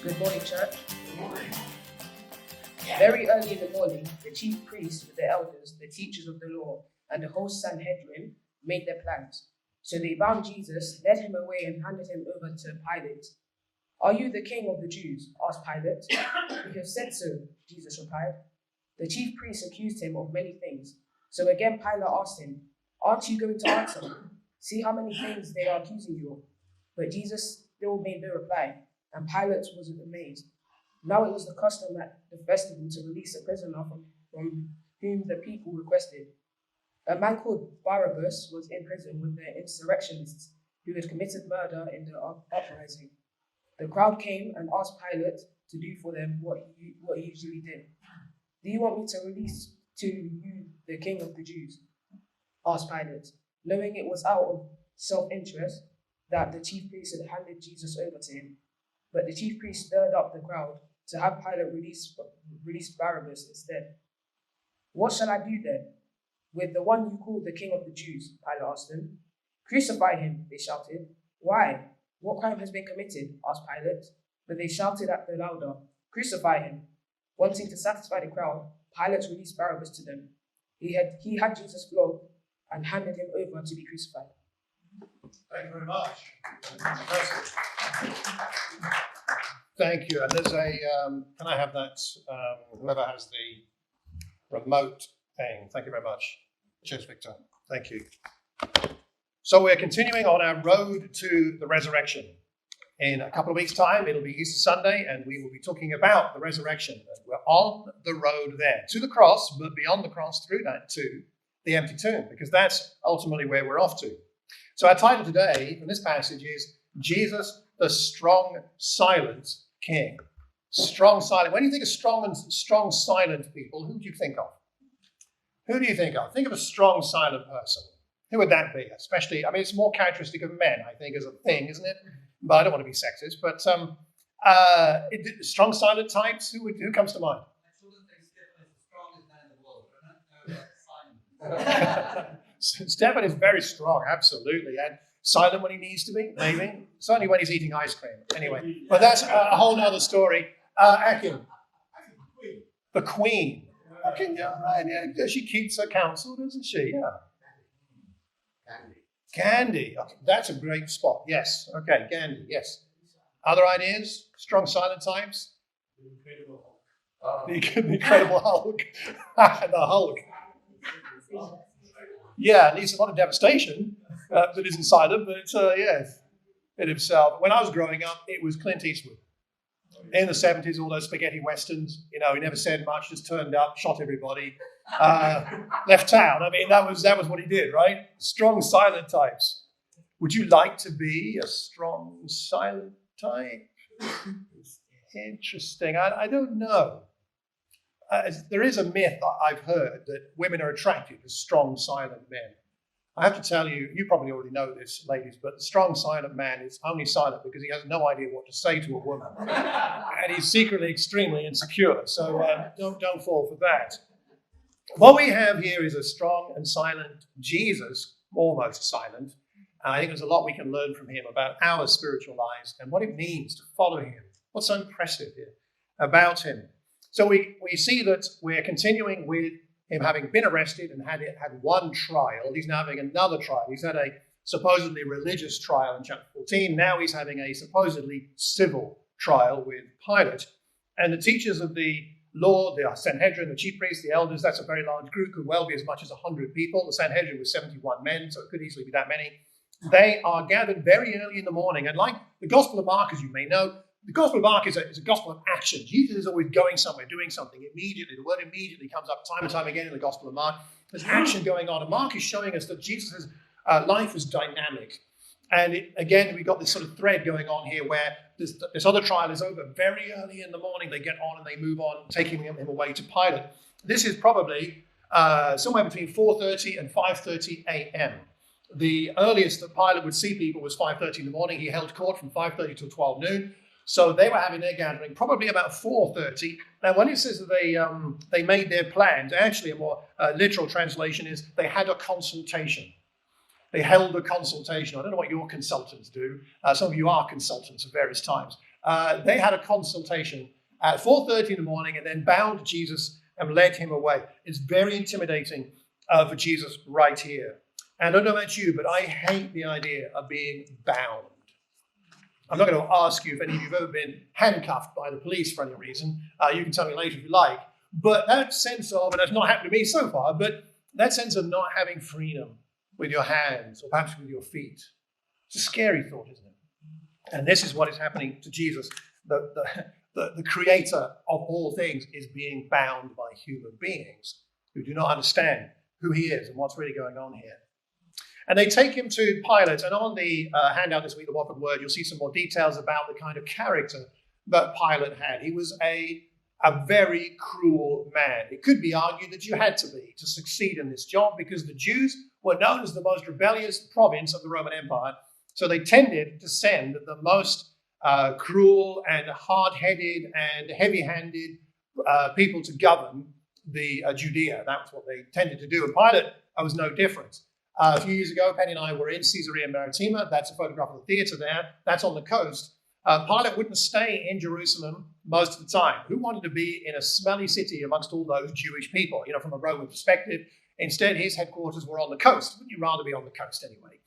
Good morning, church. Good morning. Very early in the morning, the chief priests, the elders, the teachers of the law, and the whole Sanhedrin made their plans. So they bound Jesus, led him away, and handed him over to Pilate. "Are you the king of the Jews?" asked Pilate. "We have said so," Jesus replied. The chief priests accused him of many things. So again Pilate asked him, "Aren't you going to answer? See how many things they are accusing you of." But Jesus still made no reply, and Pilate was amazed. Now it was the custom at the festival to release a prisoner from whom the people requested. A man called Barabbas was in prison with the insurrectionists who had committed murder in the uprising. The crowd came and asked Pilate to do for them what he usually did. "Do you want me to release to you the king of the Jews?" asked Pilate, knowing it was out of self-interest that the chief priests had handed Jesus over to him. But the chief priests stirred up the crowd to have Pilate release Barabbas instead. "What shall I do then with the one you call the king of the Jews?" Pilate asked them. "Crucify him," they shouted. "Why? What crime has been committed?" asked Pilate. But they shouted at the louder, "Crucify him." Wanting to satisfy the crowd, Pilate released Barabbas to them. He had Jesus flogged and handed him over to be crucified. Thank you very much. Thank you. And there's can I have that, whoever has the remote thing. Thank you very much. Cheers, Victor. Thank you. So we're continuing on our road to the resurrection. In a couple of weeks' time, it'll be Easter Sunday, and we will be talking about the resurrection. We're on the road there to the cross, but beyond the cross, through that to the empty tomb, because that's ultimately where we're off to. So our title today from this passage is Jesus, the Strong, Silent King. Strong, silent. When you think of strong, silent people, who do you think of? Who do you think of? Think of a strong, silent person. Who would that be? Especially, it's more characteristic of men, I think, as a thing, isn't it? But I don't want to be sexist. But strong, silent types. Who comes to mind? I shouldn't think Stephen is the strongest man in the world, but I don't know about silent. Stephen is very strong, absolutely, and silent when he needs to be, maybe. Certainly when he's eating ice cream. Anyway, but that's a whole other story. Akin. The Queen. Okay, yeah, right. Yeah, she keeps her counsel, doesn't she? Yeah. Candy. Okay, that's a great spot. Yes. Okay, Candy. Yes. Other ideas? Strong, silent types? The Incredible Hulk. The Incredible Hulk. The Hulk. Yeah, needs a lot of devastation that isn't silent, but yes, in himself. When I was growing up, it was Clint Eastwood. In the 70s, all those spaghetti westerns, he never said much, just turned up, shot everybody, left town. That was what he did, right? Strong, silent types. Would you like to be a strong, silent type? Interesting. I don't know. There is a myth I've heard that women are attracted to strong, silent men. I have to tell you, you probably already know this, ladies, but the strong, silent man is only silent because he has no idea what to say to a woman. And he's secretly extremely insecure. So don't fall for that. What we have here is a strong and silent Jesus, almost silent. And I think there's a lot we can learn from him about our spiritual lives and what it means to follow him. What's so impressive here about him? So we see that we're continuing with him having been arrested and had one trial. He's now having another trial. He's had a supposedly religious trial in chapter 14. Now he's having a supposedly civil trial with Pilate. And the teachers of the law, the Sanhedrin, the chief priests, the elders, that's a very large group, could well be as much as 100 people. The Sanhedrin was 71 men, so it could easily be that many. They are gathered very early in the morning. And like the Gospel of Mark, as you may know, the Gospel of Mark is a gospel of action. Jesus is always going somewhere, doing something immediately. The word immediately comes up time and time again in the Gospel of Mark. There's action going on. And Mark is showing us that Jesus' life is dynamic. And again, we've got this sort of thread going on here where this other trial is over very early in the morning. They get on and they move on, taking him away to Pilate. This is probably somewhere between 4:30 and 5:30 a.m. The earliest that Pilate would see people was 5:30 in the morning. He held court from 5:30 till 12 noon. So they were having their gathering probably about 4:30. Now, when it says that they made their plans, actually a more literal translation is they had a consultation. They held a consultation. I don't know what your consultants do. Some of you are consultants of various times. they had a consultation at 4:30 in the morning and then bound Jesus and led him away. It's very intimidating for Jesus right here. And I don't know about you, but I hate the idea of being bound. I'm not going to ask you if any of you have ever been handcuffed by the police for any reason. You can tell me later if you like. But that sense of, and that's not happened to me so far, but that sense of not having freedom with your hands or perhaps with your feet, it's a scary thought, isn't it? And this is what is happening to Jesus. The creator of all things is being bound by human beings who do not understand who he is and what's really going on here. And they take him to Pilate. And on the handout this week, the Watford Word, you'll see some more details about the kind of character that Pilate had. He was a very cruel man. It could be argued that you had to be to succeed in this job because the Jews were known as the most rebellious province of the Roman Empire. So they tended to send the most cruel and hard-headed and heavy-handed people to govern the Judea. That's what they tended to do. And Pilate was no different. A few years ago, Penny and I were in Caesarea Maritima. That's a photograph of the theatre there. That's on the coast. Pilate wouldn't stay in Jerusalem most of the time. Who wanted to be in a smelly city amongst all those Jewish people, from a Roman perspective? Instead, his headquarters were on the coast. Wouldn't you rather be on the coast anyway?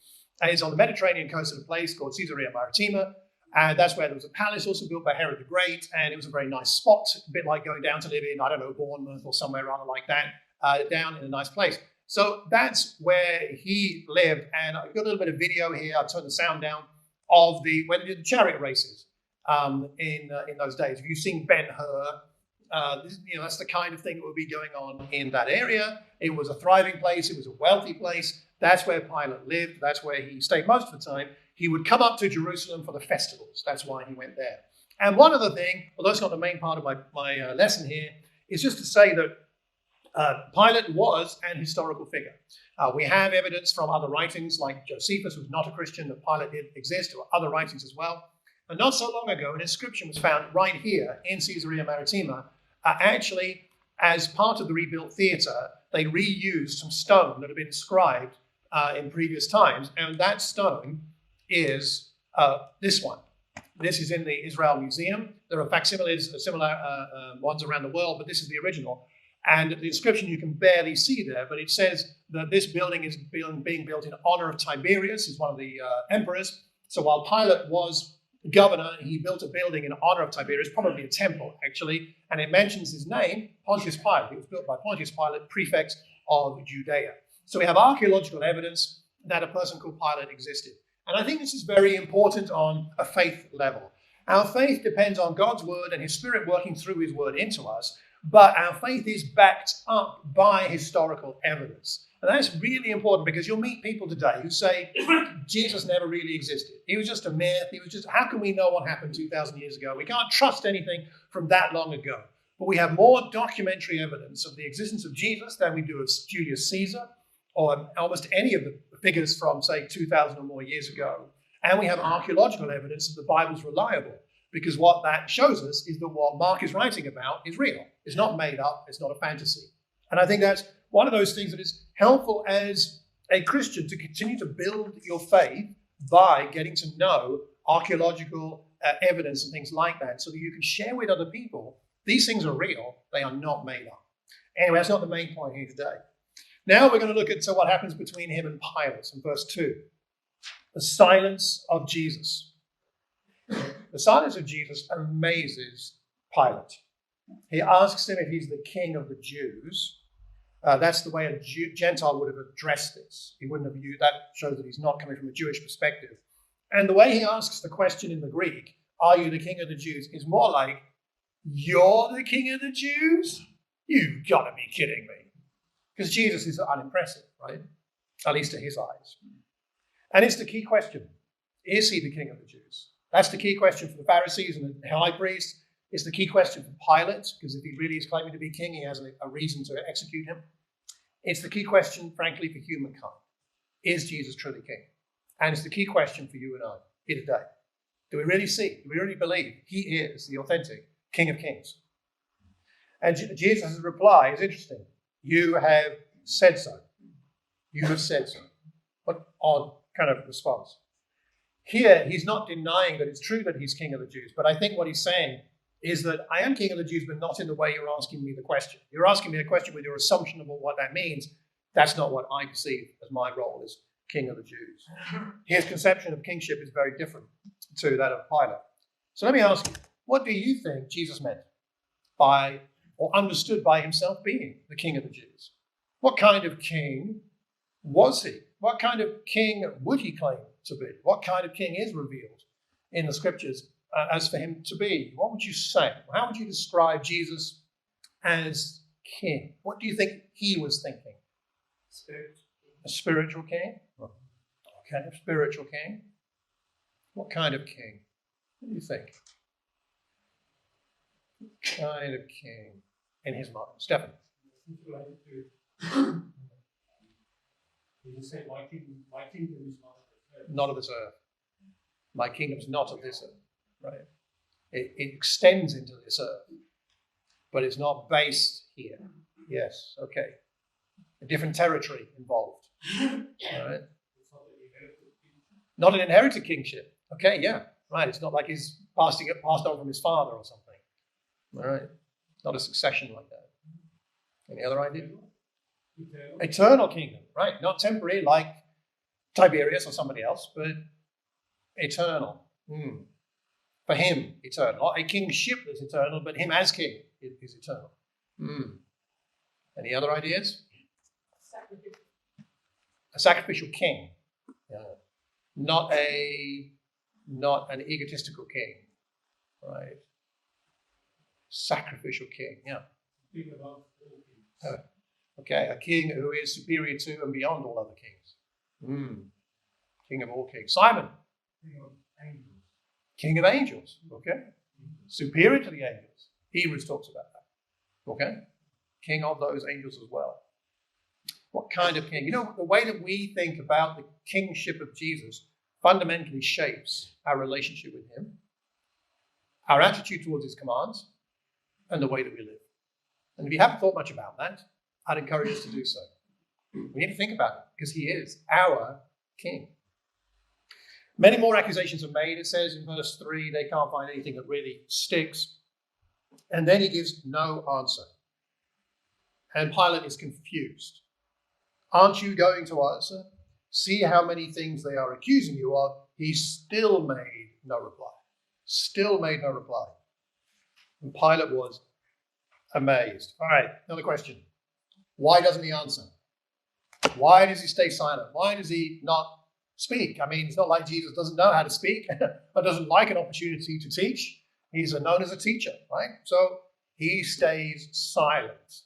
And it's on the Mediterranean coast of a place called Caesarea Maritima. And that's where there was a palace also built by Herod the Great. And it was a very nice spot, a bit like going down to live in, Bournemouth or somewhere rather like that, down in a nice place. So that's where he lived. And I've got a little bit of video here. I'll turn the sound down of when they did the chariot races in those days. If you've seen Ben-Hur, that's the kind of thing that would be going on in that area. It was a thriving place. It was a wealthy place. That's where Pilate lived. That's where he stayed most of the time. He would come up to Jerusalem for the festivals. That's why he went there. And one other thing, although it's not the main part of my lesson here, is just to say that Pilate was an historical figure. We have evidence from other writings like Josephus, who's not a Christian, that Pilate did exist, or other writings as well. And not so long ago, an inscription was found right here in Caesarea Maritima. Actually, as part of the rebuilt theatre, they reused some stone that had been inscribed in previous times. And that stone is this one. This is in the Israel Museum. There are facsimiles, similar ones around the world, but this is the original. And the inscription you can barely see there, but it says that this building is being built in honor of Tiberius, who's one of the emperors. So while Pilate was governor, he built a building in honor of Tiberius, probably a temple, actually. And it mentions his name, Pontius Pilate. It was built by Pontius Pilate, prefect of Judea. So we have archaeological evidence that a person called Pilate existed. And I think this is very important on a faith level. Our faith depends on God's word and his spirit working through his word into us. But our faith is backed up by historical evidence. And that's really important because you'll meet people today who say, Jesus never really existed. He was just a myth. How can we know what happened 2,000 years ago? We can't trust anything from that long ago. But we have more documentary evidence of the existence of Jesus than we do of Julius Caesar or almost any of the figures from, say, 2,000 or more years ago. And we have archaeological evidence that the Bible's reliable. Because what that shows us is that what Mark is writing about is real. It's not made up. It's not a fantasy. And I think that's one of those things that is helpful as a Christian to continue to build your faith by getting to know archaeological evidence and things like that so that you can share with other people these things are real. They are not made up. Anyway, that's not the main point here today. Now we're going to look at what happens between him and Pilate in verse 2. The silence of Jesus. The silence of Jesus amazes Pilate. He asks him if he's the king of the Jews. That's the way a Gentile would have addressed this. He wouldn't have used that. Shows that he's not coming from a Jewish perspective. And the way he asks the question in the Greek, "Are you the king of the Jews?" is more like, "You're the king of the Jews? You've got to be kidding me." Because Jesus is unimpressive, right? At least to his eyes. And it's the key question: is he the king of the Jews? That's the key question for the Pharisees and the high priest. It's the key question for Pilate, because if he really is claiming to be king, he has a reason to execute him. It's the key question, frankly, for humankind. Is Jesus truly king? And it's the key question for you and I here today. Do we really see? Do we really believe he is the authentic King of Kings? And Jesus' reply is interesting. You have said so. You have said so. What odd kind of response. Here, he's not denying that it's true that he's king of the Jews, but I think what he's saying is that I am king of the Jews, but not in the way you're asking me the question. You're asking me a question with your assumption of what that means. That's not what I perceive as my role as king of the Jews. His conception of kingship is very different to that of Pilate. So let me ask you, what do you think Jesus meant by, or understood by himself being the king of the Jews? What kind of king was he? What kind of king would he claim to be? What kind of king is revealed in the scriptures as for him to be? What would you say? How would you describe Jesus as king? What do you think he was thinking? A spiritual king? Okay, a spiritual king. What kind of king? What do you think? What kind of king in his mind? Stephen? You say, my kingdom is Not of this earth. My kingdom's not of this earth. Right? It extends into this earth, but it's not based here. Yes, okay. A different territory involved. All right? Not an inherited kingship. Okay, yeah, right. It's not like he's passed on from his father or something. All right? Not a succession like that. Any other idea? Eternal kingdom, right? Not temporary like Tiberius or somebody else, but eternal. For him, eternal. Not a kingship that's eternal, but him as king is eternal. Any other ideas? A sacrificial king. Yeah. Not an egotistical king. Right. Sacrificial king, yeah. Okay, a king who is superior to and beyond all other kings. King of all kings. Simon. King of angels. Okay. Superior to the angels. Hebrews talks about that. Okay. King of those angels as well. What kind of king? You know, the way that we think about the kingship of Jesus fundamentally shapes our relationship with him, our attitude towards his commands, and the way that we live. And if you haven't thought much about that, I'd encourage us to do so. We need to think about it because he is our king. Many more accusations are made. It says in verse 3, they can't find anything that really sticks. And then he gives no answer. And Pilate is confused. Aren't you going to answer? See how many things they are accusing you of. He still made no reply. Still made no reply. And Pilate was amazed. All right, another question. Why doesn't he answer? Why does he stay silent? Why does he not speak? I mean, it's not like Jesus doesn't know how to speak or doesn't like an opportunity to teach. He's known as a teacher, right? So he stays silent.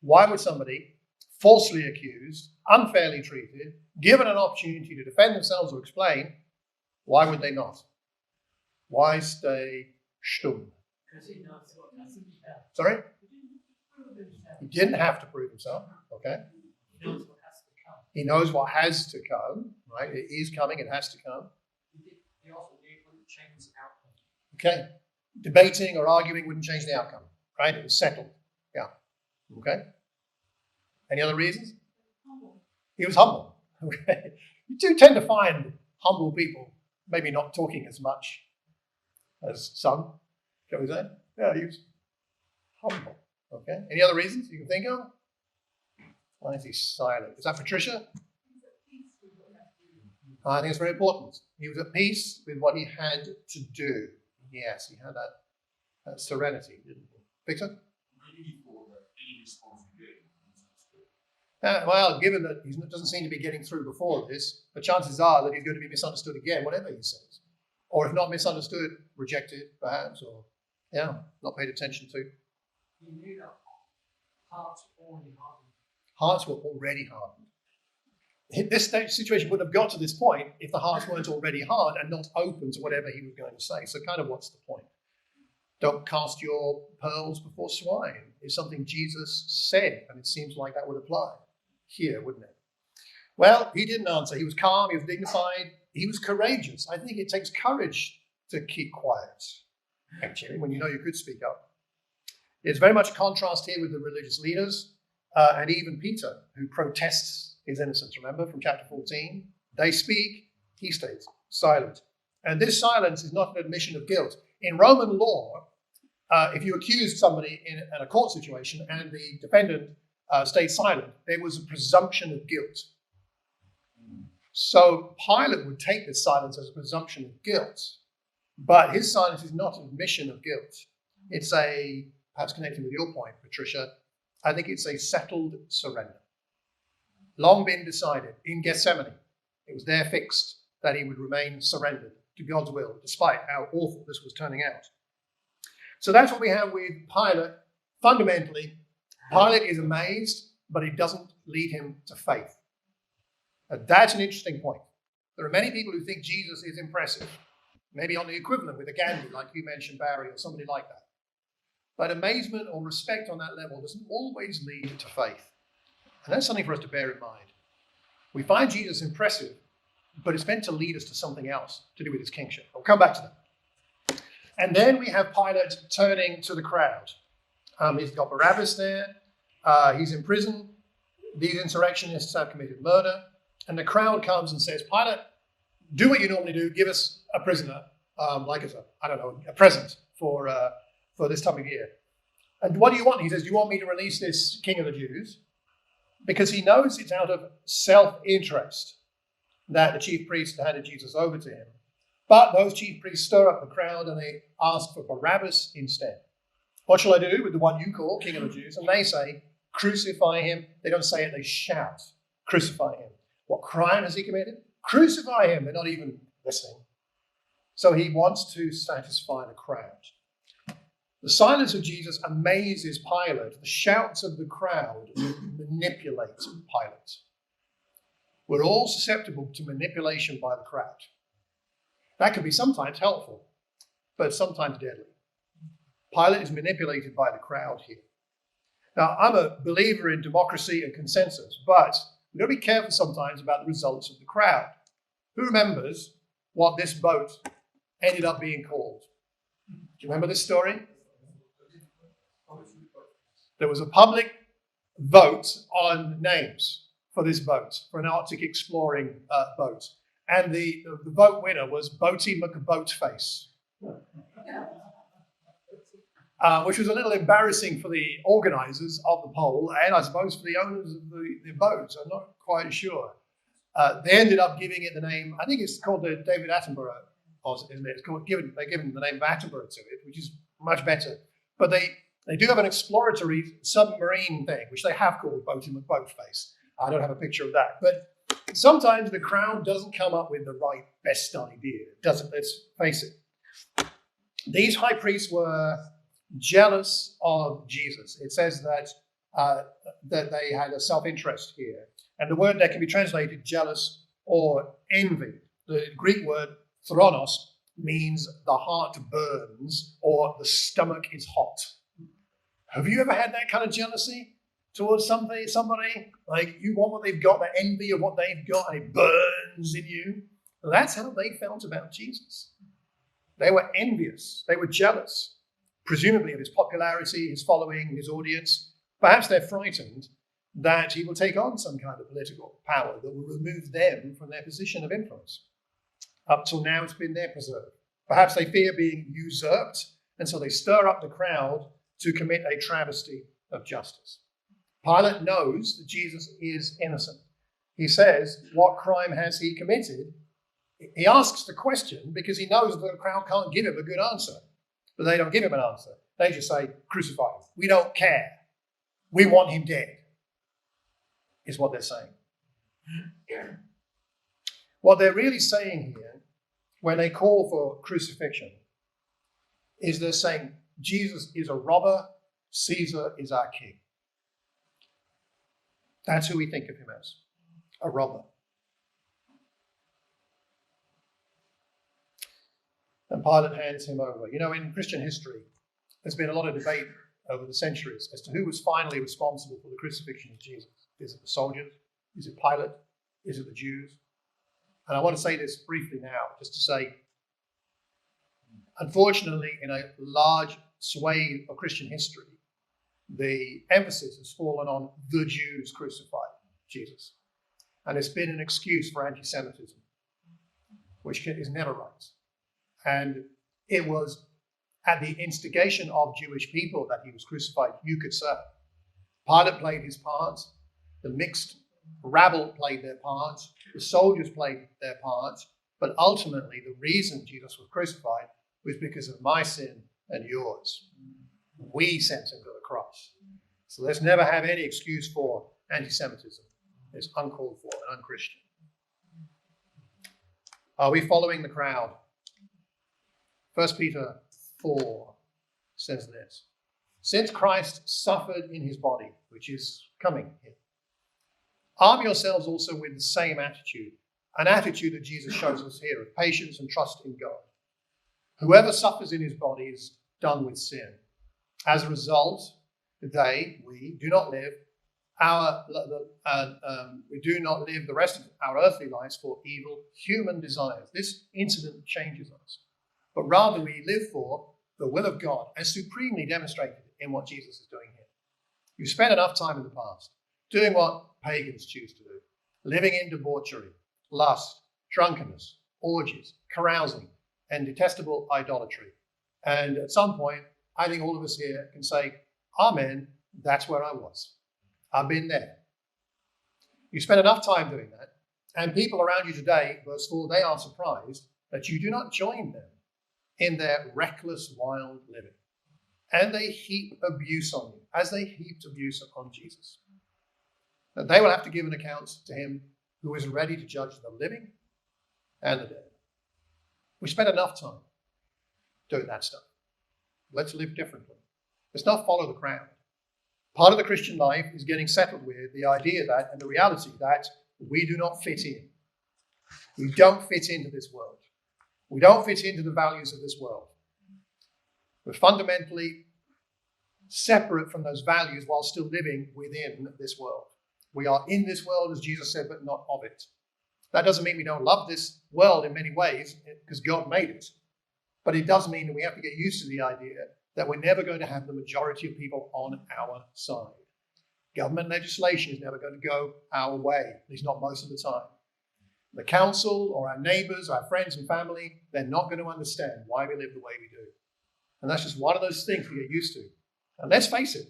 Why would somebody falsely accused, unfairly treated, given an opportunity to defend themselves or explain, why would they not? Why stay stumm? Because he knows what has to be done. Sorry? He didn't have to prove himself. Okay. He knows what has to come. He knows what has to come, right? It is coming, it has to come. He also wouldn't change the outcome. Okay. Debating or arguing wouldn't change the outcome, right? It was settled. Yeah. Okay. Any other reasons? Humble. He was humble. Okay. You do tend to find humble people maybe not talking as much as some, shall we say? Yeah, he was humble. Okay. Any other reasons you can think of? Why is he silent? Is that Patricia? I think it's very important. He was at peace with what he had to do. Yes, he had that serenity, didn't he? Victor? Well, given that he doesn't seem to be getting through before this, the chances are that he's going to be misunderstood again, whatever he says. Or if not misunderstood, rejected, perhaps, or, not paid attention to. He knew that hearts were already hardened. Hearts were already hardened. This situation wouldn't have got to this point if the hearts weren't already hard and not open to whatever he was going to say. So kind of what's the point? Don't cast your pearls before swine is something Jesus said, and it seems like that would apply here, wouldn't it? Well, he didn't answer. He was calm, he was dignified, he was courageous. I think it takes courage to keep quiet, actually, when you know you could speak up. There's very much a contrast here with the religious leaders and even Peter, who protests his innocence. Remember from chapter 14? They speak, he stays silent. And this silence is not an admission of guilt. In Roman law, if you accused somebody in a court situation and the defendant stayed silent, there was a presumption of guilt. So Pilate would take this silence as a presumption of guilt, but his silence is not an admission of guilt. It's perhaps connecting with your point, Patricia, I think it's a settled surrender. Long been decided in Gethsemane. It was there fixed that he would remain surrendered to God's will, despite how awful this was turning out. So that's what we have with Pilate. Fundamentally, Pilate is amazed, but it doesn't lead him to faith. And that's an interesting point. There are many people who think Jesus is impressive, maybe on the equivalent with a Gandhi, like you mentioned, Barry, or somebody like that. But amazement or respect on that level doesn't always lead to faith. And that's something for us to bear in mind. We find Jesus impressive, but it's meant to lead us to something else to do with his kingship. I'll come back to that. And then we have Pilate turning to the crowd. He's got Barabbas there. He's in prison. These insurrectionists have committed murder. And the crowd comes and says, Pilate, do what you normally do. Give us a prisoner, like as a present for this time of year. And what do you want? He says, do you want me to release this king of the Jews? Because he knows it's out of self-interest that the chief priests handed Jesus over to him. But those chief priests stir up the crowd and they ask for Barabbas instead. What shall I do with the one you call king of the Jews? And they say, crucify him. They don't say it, they shout, crucify him. What crime has he committed? Crucify him. They're not even listening. So he wants to satisfy the crowd. The silence of Jesus amazes Pilate. The shouts of the crowd manipulate Pilate. We're all susceptible to manipulation by the crowd. That can be sometimes helpful, but sometimes deadly. Pilate is manipulated by the crowd here. Now, I'm a believer in democracy and consensus, but we've got to be careful sometimes about the results of the crowd. Who remembers what this vote ended up being called? Do you remember this story? There was a public vote on names for this boat, for an Arctic exploring boat. And the vote winner was Boaty McBoatface, which was a little embarrassing for the organisers of the poll, and I suppose for the owners of the boat. I'm not quite sure. They ended up giving it the name, I think it's called the David Attenborough, isn't it? They've given the name of Attenborough to it, which is much better. But they do have an exploratory submarine thing, which they have called Boaty McBoatface. I don't have a picture of that. But sometimes the crowd doesn't come up with the right best idea. Doesn't, let's face it. These high priests were jealous of Jesus. It says that they had a self-interest here. And the word there can be translated jealous or envy. The Greek word phthonos means the heart burns or the stomach is hot. Have you ever had that kind of jealousy towards somebody? Like you want what they've got, the envy of what they've got, and it burns in you? Well, that's how they felt about Jesus. They were envious. They were jealous, presumably of his popularity, his following, his audience. Perhaps they're frightened that he will take on some kind of political power that will remove them from their position of influence. Up till now, it's been their preserve. Perhaps they fear being usurped, and so they stir up the crowd to commit a travesty of justice. Pilate knows that Jesus is innocent. He says, what crime has he committed? He asks the question because he knows that the crowd can't give him a good answer. But they don't give him an answer. They just say, crucify him. We don't care. We want him dead, is what they're saying. What they're really saying here, when they call for crucifixion, is they're saying, Jesus is a robber, Caesar is our king. That's who we think of him as, a robber. And Pilate hands him over. You know, in Christian history, there's been a lot of debate over the centuries as to who was finally responsible for the crucifixion of Jesus. Is it the soldiers? Is it Pilate? Is it the Jews? And I want to say this briefly now, just to say, unfortunately, in a large swathe of Christian history, the emphasis has fallen on the Jews crucified Jesus. And it's been an excuse for anti-Semitism, which is never right. And it was at the instigation of Jewish people that he was crucified, you could say. Pilate played his part. The mixed rabble played their parts. The soldiers played their parts. But ultimately, the reason Jesus was crucified was because of my sin and yours. We sent him to the cross. So let's never have any excuse for anti-Semitism. It's uncalled for and unchristian. Are we following the crowd? 1 Peter 4 says this. Since Christ suffered in his body, which is coming here, arm yourselves also with the same attitude, an attitude that Jesus shows us here of patience and trust in God. Whoever suffers in his body is done with sin. As a result, we do not live the rest of our earthly lives for evil human desires. This incident changes us. But rather we live for the will of God as supremely demonstrated in what Jesus is doing here. You've spent enough time in the past doing what pagans choose to do, living in debauchery, lust, drunkenness, orgies, carousing, and detestable idolatry. And at some point, I think all of us here can say, Amen, that's where I was. I've been there. You spend enough time doing that, and people around you today, verse 4, they are surprised that you do not join them in their reckless, wild living. And they heap abuse on you, as they heaped abuse upon Jesus. And they will have to give an account to him who is ready to judge the living and the dead. We spend enough time doing that stuff. Let's live differently. Let's not follow the crowd. Part of the Christian life is getting settled with the idea that, and the reality that, we do not fit in. We don't fit into this world. We don't fit into the values of this world. We're fundamentally separate from those values while still living within this world. We are in this world, as Jesus said, but not of it. That doesn't mean we don't love this world in many ways, because God made it. But it does mean that we have to get used to the idea that we're never going to have the majority of people on our side. Government legislation is never going to go our way, at least not most of the time. The council or our neighbors, our friends and family, they're not going to understand why we live the way we do. And that's just one of those things we get used to. And let's face it,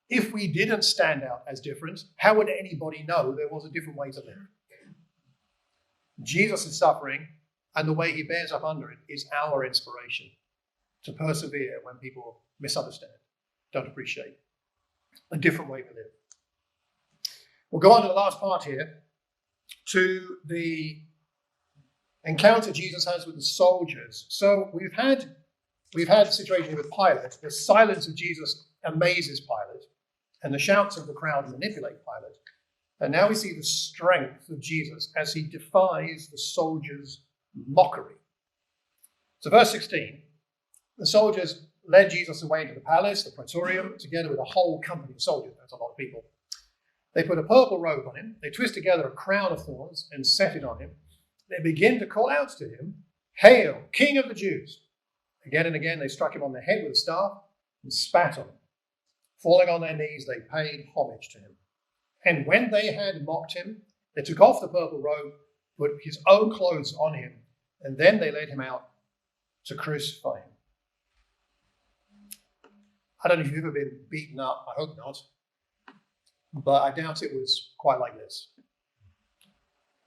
if we didn't stand out as different, how would anybody know there was a different way to live? Jesus' suffering and the way he bears up under it is our inspiration to persevere when people misunderstand, don't appreciate a different way to live. We'll go on to the last part here, to the encounter Jesus has with the soldiers. So we've had a situation with Pilate. The silence of Jesus amazes Pilate, and the shouts of the crowd manipulate Pilate. And now we see the strength of Jesus as he defies the soldiers' mockery. So verse 16, the soldiers led Jesus away into the palace, the praetorium, together with a whole company of soldiers. That's a lot of people. They put a purple robe on him. They twist together a crown of thorns and set it on him. They begin to call out to him, "Hail, King of the Jews!" Again and again, they struck him on the head with a staff and spat on him. Falling on their knees, they paid homage to him. And when they had mocked him, they took off the purple robe, put his own clothes on him, and then they led him out to crucify him. I don't know if you've ever been beaten up. I hope not. But I doubt it was quite like this.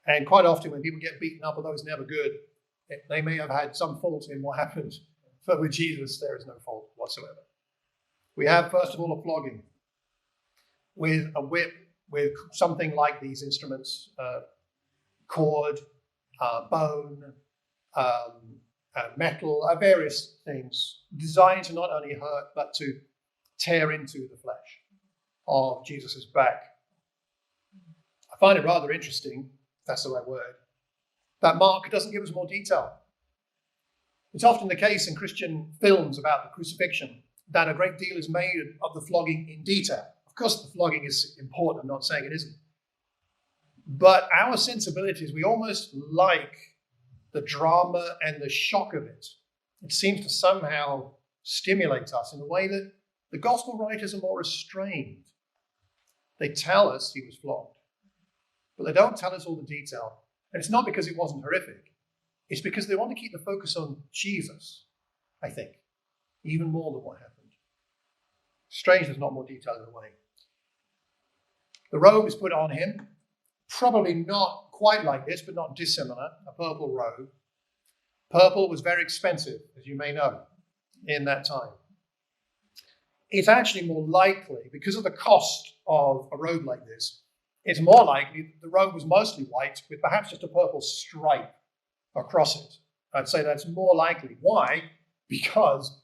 And quite often when people get beaten up, although it's never good, they may have had some fault in what happened. But with Jesus, there is no fault whatsoever. We have, first of all, a flogging with a whip, with something like these instruments, cord, bone, metal, various things designed to not only hurt, but to tear into the flesh of Jesus' back. I find it rather interesting, if that's the right word, that Mark doesn't give us more detail. It's often the case in Christian films about the crucifixion that a great deal is made of the flogging in detail. Of course, the flogging is important. I'm not saying it isn't. But our sensibilities, we almost like the drama and the shock of it. It seems to somehow stimulate us in a way that the gospel writers are more restrained. They tell us he was flogged, but they don't tell us all the detail. And it's not because it wasn't horrific. It's because they want to keep the focus on Jesus, I think, even more than what happened. Strange there's not more detail in the way. The robe is put on him, probably not quite like this, but not dissimilar, a purple robe. Purple was very expensive, as you may know, in that time. It's actually more likely, because of the cost of a robe like this, it's more likely the robe was mostly white with perhaps just a purple stripe across it. I'd say that's more likely. Why? Because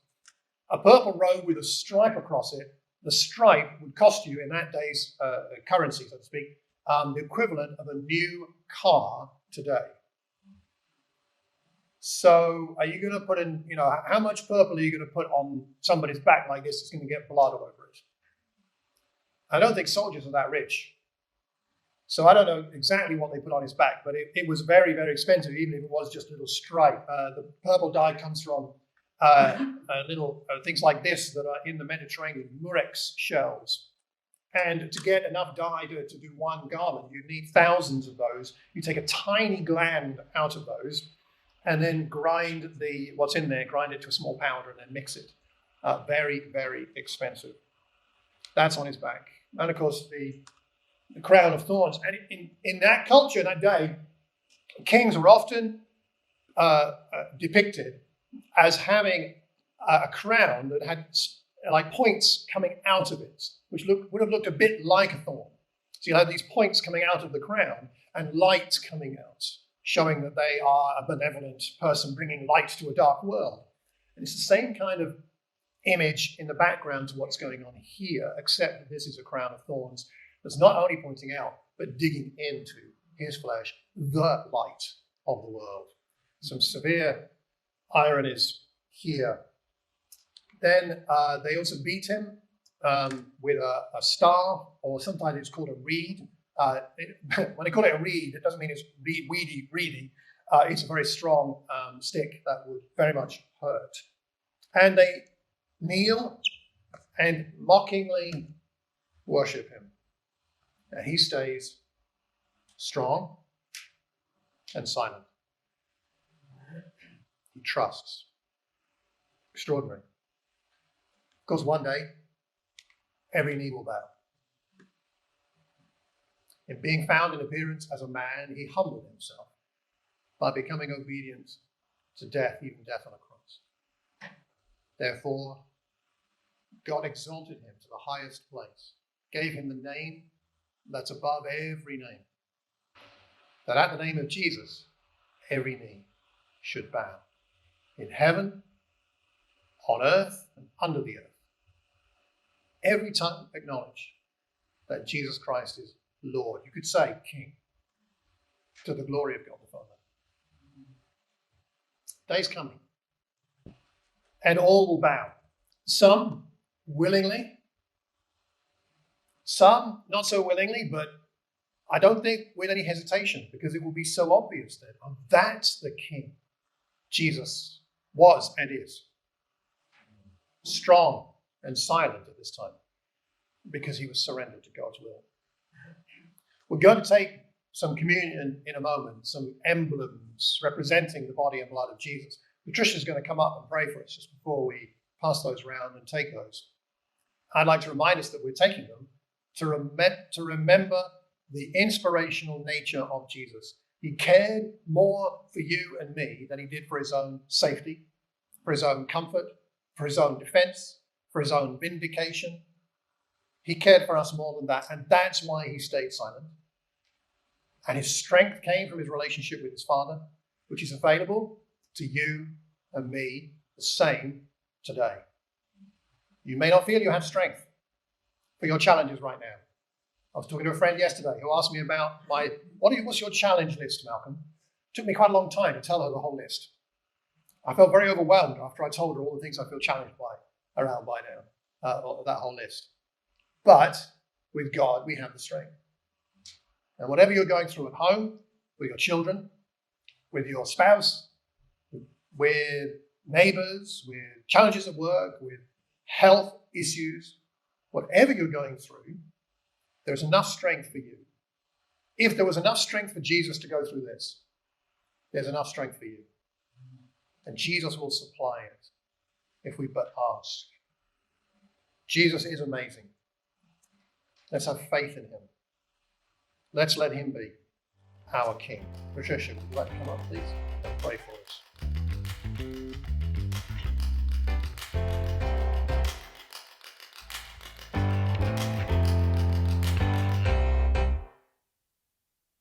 a purple robe with a stripe across it, the stripe would cost you in that day's currency, so to speak, the equivalent of a new car today. So are you going to put in, how much purple are you going to put on somebody's back like this that's going to get blood all over it? I don't think soldiers are that rich. So I don't know exactly what they put on his back, but it was very, very expensive, even if it was just a little stripe. The purple dye comes from little things like this that are in the Mediterranean, murex shells. And to get enough dye to do one garment, you need thousands of those. You take a tiny gland out of those and then grind what's in there, grind it to a small powder and then mix it. Very, very expensive. That's on his back. And of course, the crown of thorns. And in that culture, that day, kings were often depicted as having a crown that had like points coming out of it, which would have looked a bit like a thorn. So you have these points coming out of the crown and light coming out, showing that they are a benevolent person bringing light to a dark world. And it's the same kind of image in the background to what's going on here, except that this is a crown of thorns that's not only pointing out, but digging into his flesh, the light of the world. Some severe ironies here. Then they also beat him with a staff, or sometimes it's called a reed. When they call it a reed, it doesn't mean it's reedy. It's a very strong stick that would very much hurt. And they kneel and mockingly worship him. And he stays strong and silent. He trusts. Extraordinary. Of course, one day, every knee will bow. In being found in appearance as a man, he humbled himself by becoming obedient to death, even death on a cross. Therefore, God exalted him to the highest place, gave him the name that's above every name, that at the name of Jesus, every knee should bow, in heaven, on earth, and under the earth. Every tongue acknowledge that Jesus Christ is Lord. You could say King, to the glory of God the Father. Day's coming, and all will bow. Some willingly, some not so willingly, but I don't think with any hesitation, because it will be so obvious that that's the King. Jesus was and is strong and silent at this time because he was surrendered to God's will. We're going to take some communion in a moment, some emblems representing the body and blood of Jesus. Patricia's going to come up and pray for us just before we pass those around and take those. I'd like to remind us that we're taking them to remember the inspirational nature of Jesus. He cared more for you and me than he did for his own safety, for his own comfort, for his own defense, for his own vindication. He cared for us more than that, and that's why he stayed silent. And his strength came from his relationship with his Father, which is available to you and me the same today. You may not feel you have strength for your challenges right now. I was talking to a friend yesterday who asked me about what's your challenge list, Malcolm? It took me quite a long time to tell her the whole list. I felt very overwhelmed after I told her all the things I feel challenged around by now, that whole list. But with God, we have the strength. And whatever you're going through at home, with your children, with your spouse, with neighbors, with challenges at work, with health issues, whatever you're going through, there's enough strength for you. If there was enough strength for Jesus to go through this, there's enough strength for you. And Jesus will supply it if we but ask. Jesus is amazing. Let's have faith in him. Let's let him be our King. Patricia, would you like to come up, please, and pray for us?